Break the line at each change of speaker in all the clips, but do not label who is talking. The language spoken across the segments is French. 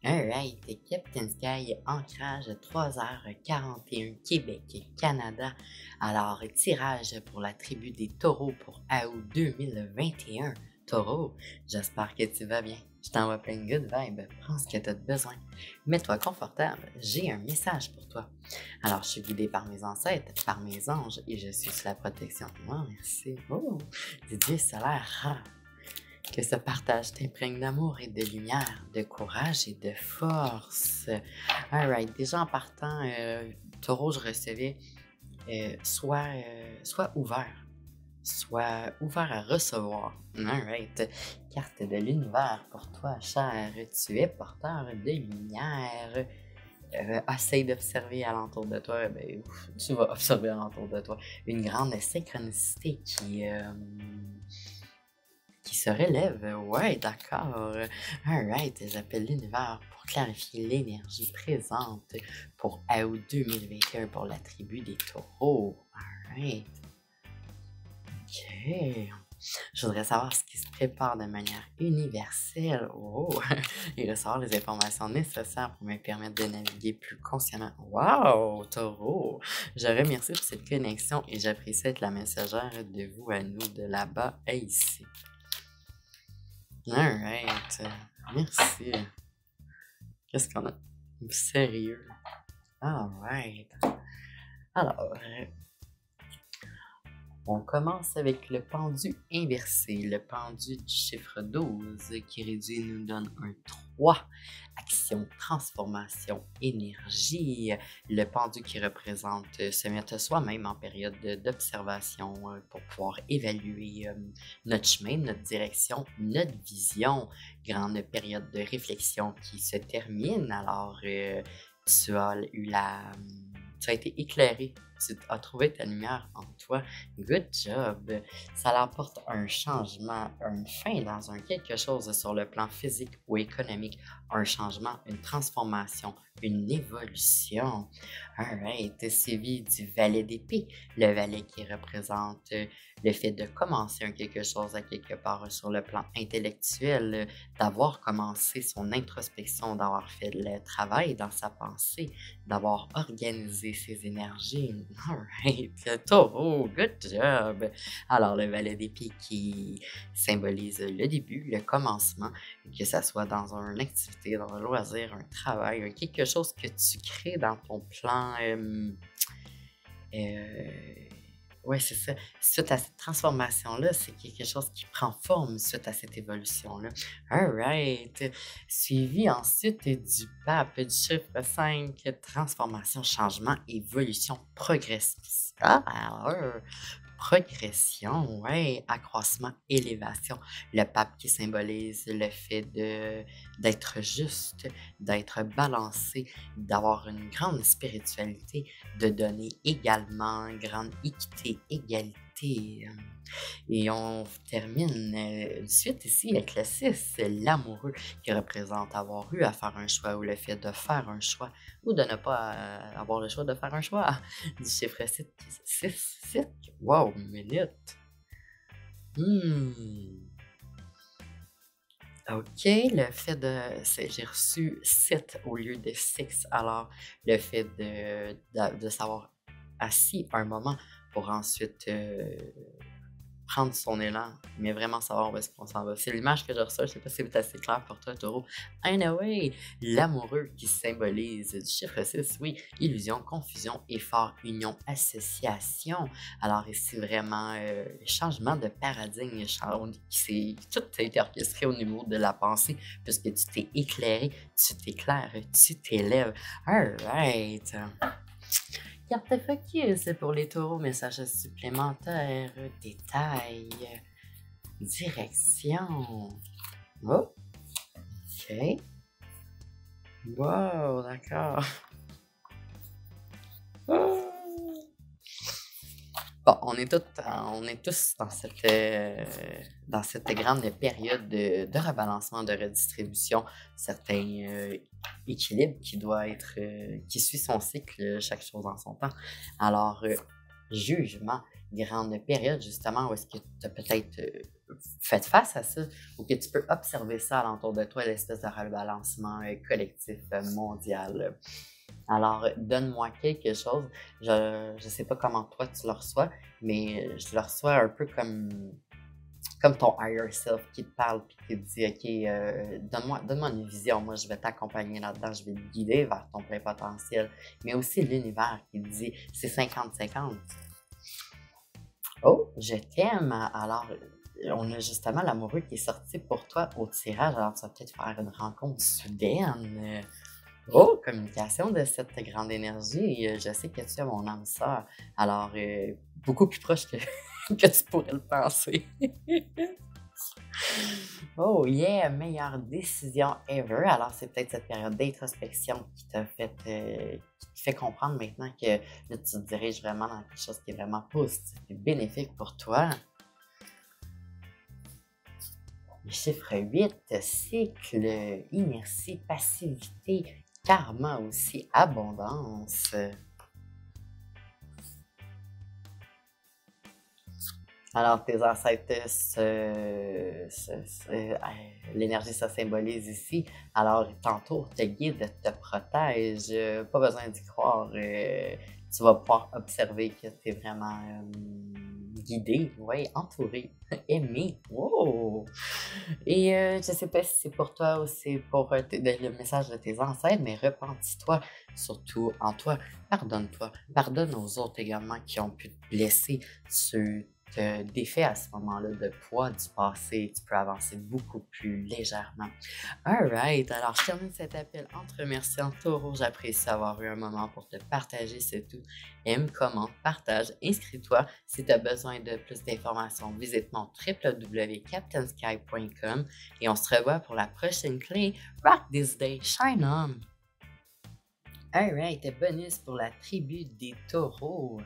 Alright, Captain Sky, ancrage 3h41 Québec, Canada. Alors, tirage pour la tribu des taureaux pour août 2021. Taureau, j'espère que tu vas bien. Je t'envoie plein de good vibes. Prends ce que tu as besoin. Mets-toi confortable. J'ai un message pour toi. Alors, je suis guidé par mes ancêtres, par mes anges et je suis sous la protection. Oh, merci. Oh, Didier Solaire rare. Que ce partage t'imprègne d'amour et de lumière, de courage et de force. Alright, déjà en partant, taureau, je recevais soit ouvert à recevoir. Alright, carte de l'univers pour toi, cher. Tu es porteur de lumière. Essaye d'observer alentour de toi, ben, tu vas observer alentour de toi une grande synchronicité qui se relève. Ouais, d'accord. Alright, j'appelle l'univers pour clarifier l'énergie présente pour août 2021 pour la tribu des taureaux. Alright. Ok. Je voudrais savoir ce qui se prépare de manière universelle. Oh! Et recevoir les informations nécessaires pour me permettre de naviguer plus consciemment. Wow, taureau! Je remercie pour cette connexion et j'apprécie être la messagère de vous à nous, de là-bas à ici. Alright, merci. Qu'est-ce qu'on a? Sérieux? Alright. Alors, on commence avec le pendu inversé. Le pendu du chiffre 12 qui réduit nous donne un 3. Action, transformation, énergie. Le pendu qui représente se mettre soi-même en période d'observation pour pouvoir évaluer notre chemin, notre direction, notre vision. Grande période de réflexion qui se termine. Alors, tu as été éclairé. Tu as trouvé ta lumière en toi. Good job. Ça apporte un changement, une fin dans un quelque chose sur le plan physique ou économique. Un changement, une transformation, une évolution. Alright, suivi du valet d'épée. Le valet qui représente le fait de commencer quelque chose à quelque part sur le plan intellectuel, d'avoir commencé son introspection, d'avoir fait le travail dans sa pensée, d'avoir organisé ses énergies. Alright, taureau, good job! Alors, le valet d'épée qui symbolise le début, le commencement, que ça soit dans une activité, dans un loisir, un travail, quelque chose que tu crées dans ton plan. Ouais, c'est ça. Suite à cette transformation-là, c'est quelque chose qui prend forme suite à cette évolution-là. Alright. Suivi ensuite du pape du chiffre 5, transformation, changement, évolution, progression. Progression, ouais, accroissement, élévation. Le pape qui symbolise le fait d'être juste, d'être balancé, d'avoir une grande spiritualité, de donner également, grande équité, égalité. Et on termine de suite ici avec le 6, l'amoureux, qui représente avoir eu à faire un choix ou le fait de faire un choix ou de ne pas avoir le choix de faire un choix. Du chiffre 6. Wow, minute. OK, le fait j'ai reçu 7 au lieu de 6. Alors, le fait de savoir assis un moment pour ensuite prendre son élan, mais vraiment savoir où est-ce qu'on s'en va. C'est l'image que je reçois, je sais pas si c'est assez clair pour toi, taureau. Anyway, l'amoureux qui symbolise du chiffre 6, oui, illusion, confusion, effort, union, association. Alors ici, vraiment, changement de paradigme, tout a été orchestré au niveau de la pensée, puisque tu t'es éclairé, tu t'éclaires, tu t'élèves. Alright. Carte focus pour les taureaux, messages supplémentaires, détails, direction. Oh, ok. Wow, d'accord. Bon, on est tous dans cette grande période de rebalancement, de redistribution, certains équilibres qui suit son cycle, chaque chose en son temps. Alors, jugement, grande période justement où est-ce que tu as peut-être faites face à ça, ou que tu peux observer ça alentour de toi, l'espèce de rebalancement collectif mondial. Alors, donne-moi quelque chose. Je ne sais pas comment toi tu le reçois, mais je le reçois un peu comme ton higher self qui te parle puis qui te dit, OK, donne-moi une vision. Moi, je vais t'accompagner là-dedans, je vais te guider vers ton plein potentiel. Mais aussi l'univers qui te dit, c'est 50-50. Oh, je t'aime. Alors, on a justement l'amoureux qui est sorti pour toi au tirage. Alors, tu vas peut-être faire une rencontre soudaine. Oh, communication de cette grande énergie. Je sais que tu es mon âme sœur. Alors, beaucoup plus proche que, que tu pourrais le penser. Oh yeah, meilleure décision ever. Alors, c'est peut-être cette période d'introspection qui t'a fait, qui te fait comprendre maintenant que là, tu te diriges vraiment dans quelque chose qui est vraiment positif et bénéfique pour toi. Le chiffre 8, cycle, inertie, passivité, karma aussi, abondance. Alors, tes ancêtres, l'énergie se symbolise ici. Alors, ils t'entourent, te guident, te protègent. Pas besoin d'y croire. Tu vas pouvoir observer que tu es vraiment guidé, ouais, entouré, aimé. Wow! Et je sais pas si c'est pour toi ou c'est pour le message de tes ancêtres, mais repentis-toi, surtout en toi. Pardonne-toi. Pardonne aux autres également qui ont pu te blesser. Tu te défais à ce moment-là de poids du passé. Tu peux avancer beaucoup plus légèrement. Alright, alors je termine cet appel en te remerciant, Taureau. J'apprécie avoir eu un moment pour te partager ce tout. Aime, commente, partage, inscris-toi. Si tu as besoin de plus d'informations, visite mon www.captainsky.com et on se revoit pour la prochaine clé. Rock this day, shine on! Alright, bonus pour la tribu des taureaux.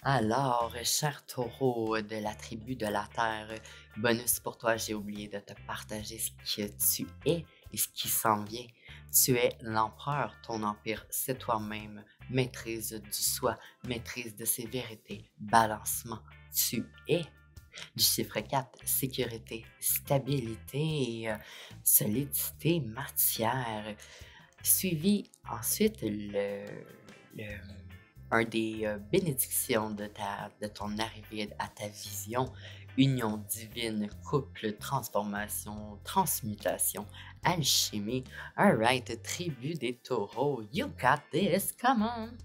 Alors, cher taureau de la tribu de la Terre, bonus pour toi, j'ai oublié de te partager ce que tu es et ce qui s'en vient. Tu es l'empereur, ton empire, c'est toi-même. Maîtrise du soi, maîtrise de ses vérités, balancement. Tu es. Du chiffre 4, sécurité, stabilité, solidité, matière. Suivi ensuite un des bénédictions de ton arrivée à ta vision, union divine, couple, transformation, transmutation, alchimie. Alright, tribu des taureaux, you got this, come on!